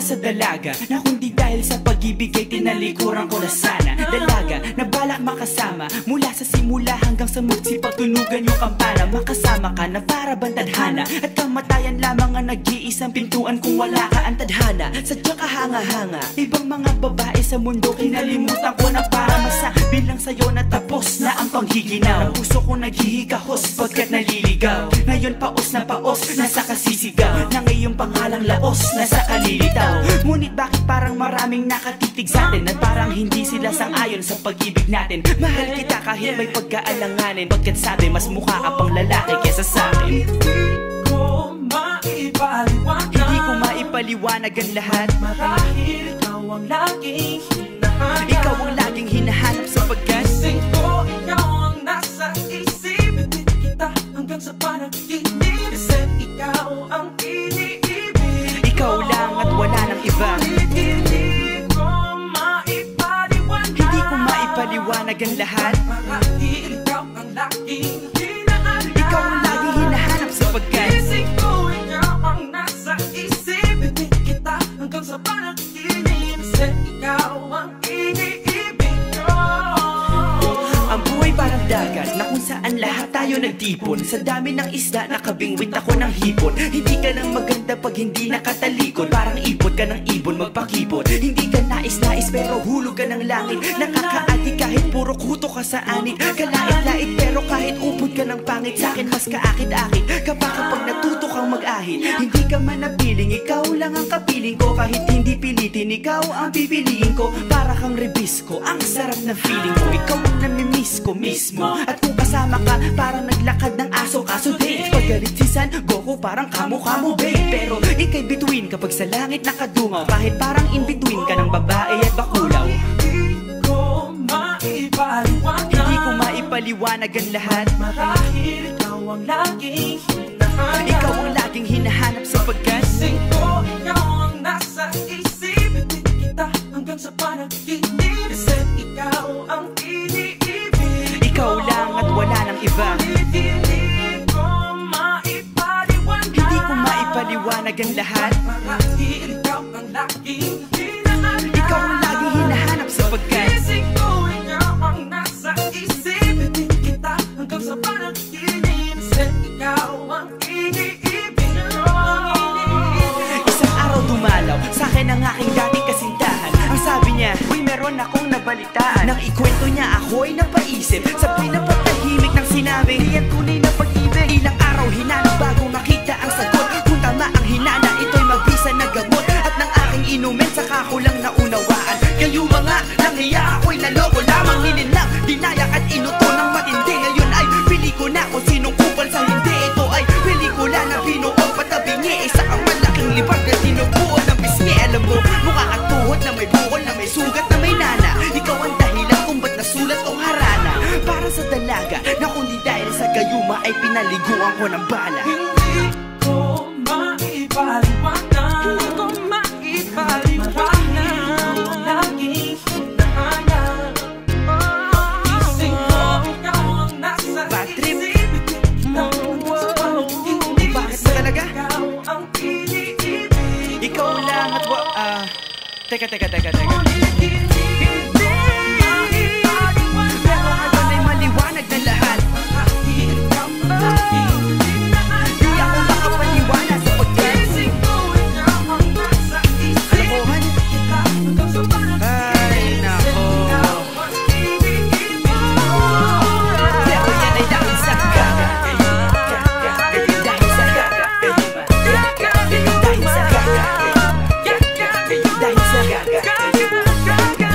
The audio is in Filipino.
Sa dalaga na kundi dahil sa pag-ibig ay tinalikuran ko na sana. Dalaga na balak makasama mula sa simula hanggang sa magsipagtunugan yung kampana. Makasama ka na para bantadhana at kamatayan lamang ang nag-iisang pintuan kung wala ka ang tadhana. Sadyang kahanga-hanga ibang mga babae sa mundo kinalimutan ko na para masabi lang sa'yo na tapos na ang panghiginaw. Ang puso ko naghihikahos pagkat naliligaw. Ngayon paos na paos nasa kasisigaw na ngayong pangalang laos nasa kalilitaw. Ngunit bakit parang maraming nakatitig sa atin at parang hindi sila sang-ayon sa pag-ibig natin. Mahal kita kahit may pagkaalanganin, pagkat sabi mas mukha ka pang lalaki kesa sa akin. Hindi ko maipaliwanag ang lahat. Marahil ikaw ang laging hinahanap. Ikaw ang laging hinahanap sapagkat gising ko, ikaw ang nasa isip. Bitbit kita hanggang sa panaginip. Kasi ikaw ang iniibig. ikaw lang at wala nang iba. Hindi ko maipaliwanag ang lahat. Marahil ikaw ang laging hinahanap. Ikaw ang laging hinahanap sapagkat gising ko, ikaw ang nasa isip. Bitbit kita hanggang sa panaginip. Kasi ikaw ang iniibig ko. ang buhay parang dagat na kung saan lahat tayo nagtipon. Sa dami ng isda nakabingwit ako ng hipon. Hindi ka nang maganda pag hindi nakatalikod. Parang ipot ka ng ibon magpakipot. Hindi ka nais-nais pero hulog ka ng langit. Nakakaati kahit puro kuto ka sa anit. Kalait-lait pero kahit upod ka ng pangit. Sa'kin mas kaakit-akit kapag natuto kang mag-ahit. Hindi ka man napiling, ikaw lang ang kapiling ko. Kahit hindi pilitin, ikaw ang pipiliin ko. Para kang rebisco, ang sarap ng feeling mo. Ikaw ang namimiss ko mismo. At kung kasama ka, parang naglakad ng aso. Kaso di, paggalit si San Goku, parang kamukha mo babe. Pero ika'y bituin kapag sa langit nakadungaw. Kahit parang in between ka ng babae at bakulaw. Hindi ko maipaliwanag ang lahat. Marahil ikaw ang laging hinahanap. Ikaw ang laging hinahanap sapagkat gising ko, ikaw ang nasa isip. Bitbit kita hanggang sa panaginip. Kasi ikaw ang iniibig. ikaw lang at wala nang iba. Hindi ko maipaliwanag ang lahat. Marahil ikaw ang laging hinahanap. Ikaw ang laging hinahanap sapagkat gising ko, ikaw ang nasa isip. Bitbit kita hanggang sa panaginip. Kasi ikaw ang iniibig ko. isang araw dumalaw sa'kin ang aking dating kasintahan. Ang sabi niya, uy meron akong nabalitaan. Nang ikwento niya ako'y napaisip. Sa pinapatahimik ng sinabi, di yan tunay na pag-ibig. Ilang araw hinanap bago makita ang sagot. Kung tama ang hinana, ito'y mabisa na gamot. At ng aking inumin, saka ko lang naunawaan. Kayo mga nanghiya, ako'y naloko lamang. Nilinlang, dinayak at inuto ng matindi. Ngayon ay pili ko na kung sinong kupal sa hindi. Ito ay pelikula na binuong patabingi. Isa kang malaking libag na tinubuan ng pisngi. Alam mo, mukha at tuhod na may bukol, na may sugat, na may nana. Ikaw ang dahilan kung ba't nasulat o harana. Para sa dalaga na kundi dahil sa gayuma ay pinaliguan ko ng bala. Hindi ko maipaliwanag. Hindi ko maipaliwanag. Ikaw ang laging hinahanap. Gising ko, ikaw ang nasa Bad trip. isip. Kita hanggang sa panaginip. Bakit ba talaga? Ikaw ang iniibig. Ikaw lang at Teka pero ngayon ay maliwanag na lahat. Marahil ikaw ang laging hinahanap. Di ako makapaniwala sa pagkat Gising ko, ikaw ang nasa isip. kalokohan. Kita hanggang sa panaginip. Ay nako, Ikaw ang iniibig ko. pero yan ay dahil sa gaga. Dahil sa gaga. Dahil sa gaga. Dahil sa gaga.